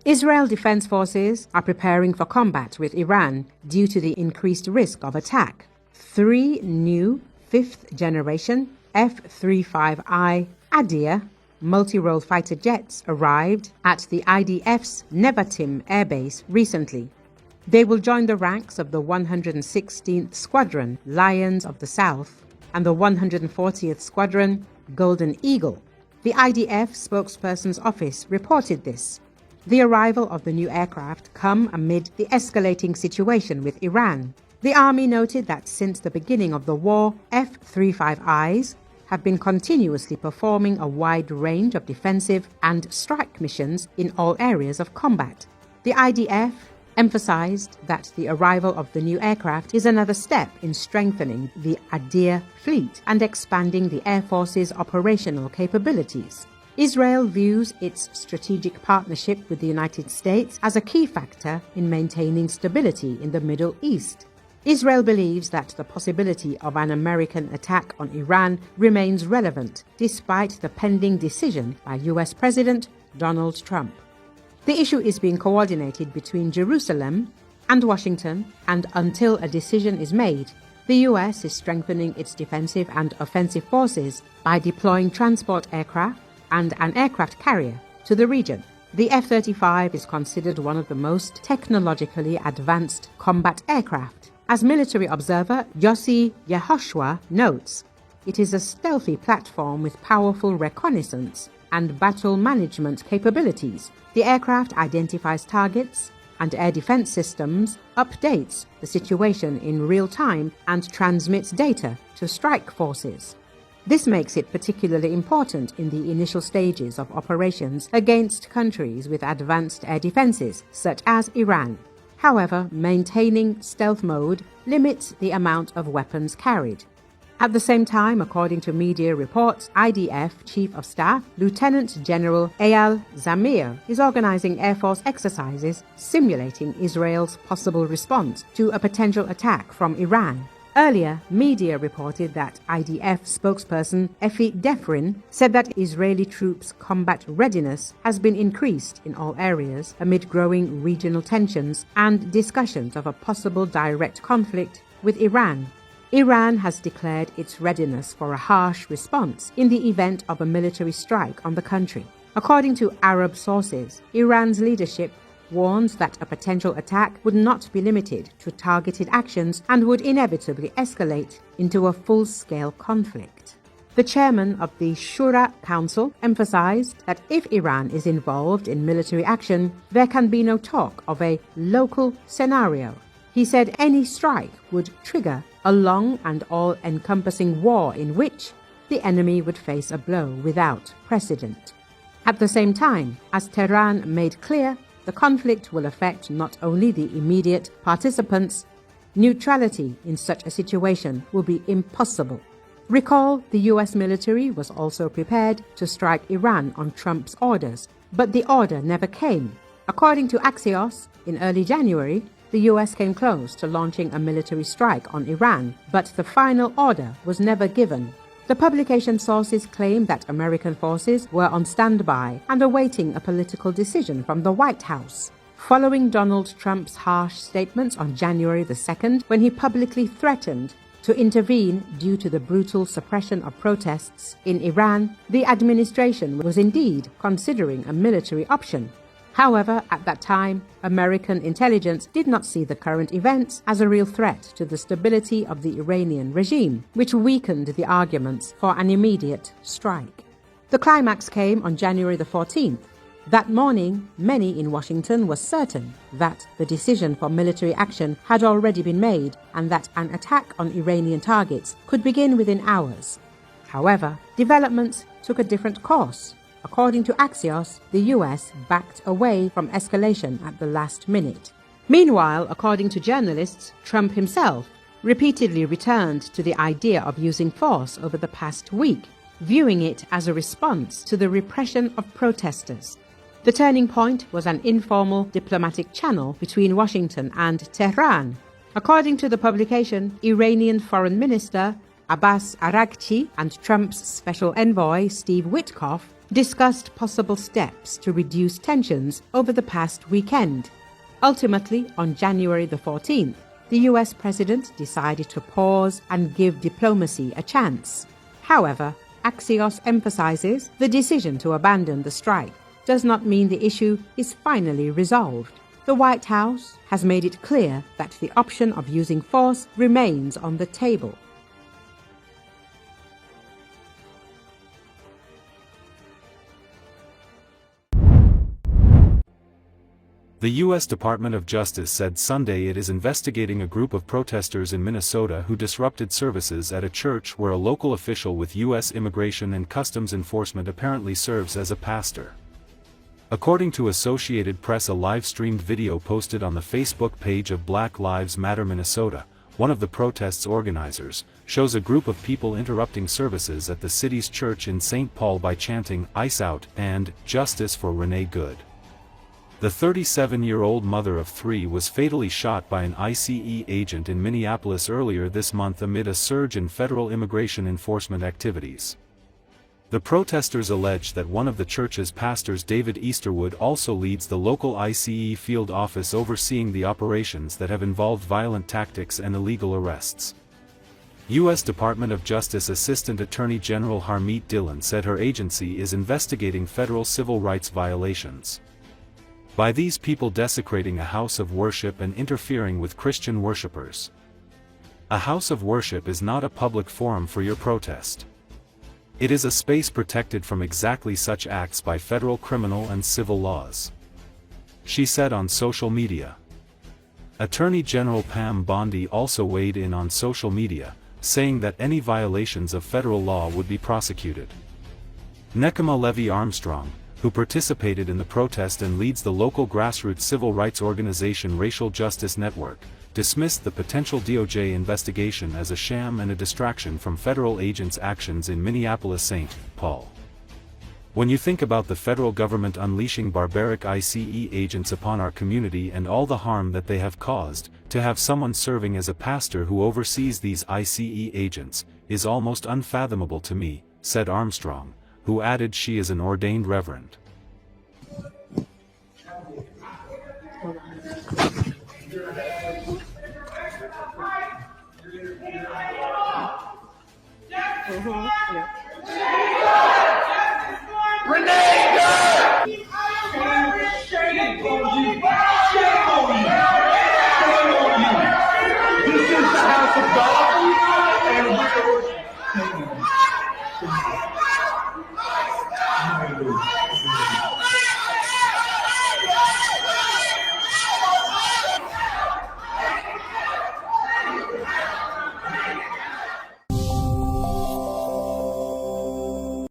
Israel Defense Forces are preparing for combat with Iran due to the increased risk of attack. 3 new 5th-generation F-35I Adir multi-role fighter jets arrived at the IDF's Nevatim airbase recently. They will join the ranks of the 116th Squadron Lions of the South and the 140th Squadron Golden Eagle. The IDF spokesperson's office reported this. The arrival of the new aircraft come amid the escalating situation with Iran. The Army noted that since the beginning of the war, F-35Is have been continuously performing a wide range of defensive and strike missions in all areas of combat. The IDF emphasized that the arrival of the new aircraft is another step in strengthening the Adir fleet and expanding the Air Force's operational capabilities. Israel views its strategic partnership with the United States as a key factor in maintaining stability in the Middle East. Israel believes that the possibility of an American attack on Iran remains relevant despite the pending decision by US President Donald Trump. The issue is being coordinated between Jerusalem and Washington, and until a decision is made, the US is strengthening its defensive and offensive forces by deploying transport aircraft and an aircraft carrier to the region. The F-35 is considered one of the most technologically advanced combat aircraft. As military observer Yossi Yehoshua notes, it is a stealthy platform with powerful reconnaissance and battle management capabilities. The aircraft identifies targets and air defense systems, updates the situation in real time, and transmits data to strike forces. This makes it particularly important in the initial stages of operations against countries with advanced air defenses, such as Iran. However, maintaining stealth mode limits the amount of weapons carried. At the same time, according to media reports, IDF Chief of Staff Lieutenant General Eyal Zamir is organizing Air Force exercises simulating Israel's possible response to a potential attack from Iran. Earlier, media reported that IDF spokesperson Efi Defrin said that Israeli troops' combat readiness has been increased in all areas amid growing regional tensions and discussions of a possible direct conflict with Iran. Iran has declared its readiness for a harsh response in the event of a military strike on the country. According to Arab sources, Iran's leadership warns that a potential attack would not be limited to targeted actions and would inevitably escalate into a full-scale conflict. The chairman of the Shura Council emphasized that if Iran is involved in military action, there can be no talk of a local scenario. He said any strike would trigger a long and all-encompassing war in which the enemy would face a blow without precedent. At the same time, as Tehran made clear, the conflict will affect not only the immediate participants. Neutrality in such a situation will be impossible. Recall, the US military was also prepared to strike Iran on Trump's orders, but the order never came. According to Axios, in early January, the US came close to launching a military strike on Iran, but the final order was never given. The publication sources claim that American forces were on standby and awaiting a political decision from the White House. Following Donald Trump's harsh statements on January the 2nd, when he publicly threatened to intervene due to the brutal suppression of protests in Iran, the administration was indeed considering a military option. However, at that time, American intelligence did not see the current events as a real threat to the stability of the Iranian regime, which weakened the arguments for an immediate strike. The climax came on January the 14th. That morning, many in Washington were certain that the decision for military action had already been made and that an attack on Iranian targets could begin within hours. However, developments took a different course. According to Axios, the US backed away from escalation at the last minute. Meanwhile, according to journalists, Trump himself repeatedly returned to the idea of using force over the past week, viewing it as a response to the repression of protesters. The turning point was an informal diplomatic channel between Washington and Tehran. According to the publication, Iranian Foreign Minister Abbas Araghchi and Trump's special envoy Steve Witkoff discussed possible steps to reduce tensions over the past weekend. Ultimately, on January the 14th, the US president decided to pause and give diplomacy a chance. However, Axios emphasizes the decision to abandon the strike does not mean the issue is finally resolved. The White House has made it clear that the option of using force remains on the table. The U.S. Department of Justice said Sunday it is investigating a group of protesters in Minnesota who disrupted services at a church where a local official with U.S. Immigration and Customs Enforcement apparently serves as a pastor. According to Associated Press, a live-streamed video posted on the Facebook page of Black Lives Matter Minnesota, one of the protest's organizers, shows a group of people interrupting services at the city's church in St. Paul by chanting "Ice Out" and "Justice for Renee Good." The 37-year-old mother of three was fatally shot by an ICE agent in Minneapolis earlier this month amid a surge in federal immigration enforcement activities. The protesters allege that one of the church's pastors, David Easterwood, also leads the local ICE field office overseeing the operations that have involved violent tactics and illegal arrests. U.S. Department of Justice Assistant Attorney General Harmeet Dillon said her agency is investigating federal civil rights violations by these people desecrating a house of worship and interfering with Christian worshipers. A house of worship is not a public forum for your protest. It is a space protected from exactly such acts by federal criminal and civil laws, she said on social media. Attorney General Pam Bondi also weighed in on social media, saying that any violations of federal law would be prosecuted. Nekema Levy Armstrong, who participated in the protest and leads the local grassroots civil rights organization Racial Justice Network, dismissed the potential DOJ investigation as a sham and a distraction from federal agents' actions in Minneapolis-St. Paul. When you think about the federal government unleashing barbaric ICE agents upon our community and all the harm that they have caused, to have someone serving as a pastor who oversees these ICE agents is almost unfathomable to me, said Armstrong, who added she is an ordained reverend. Yeah.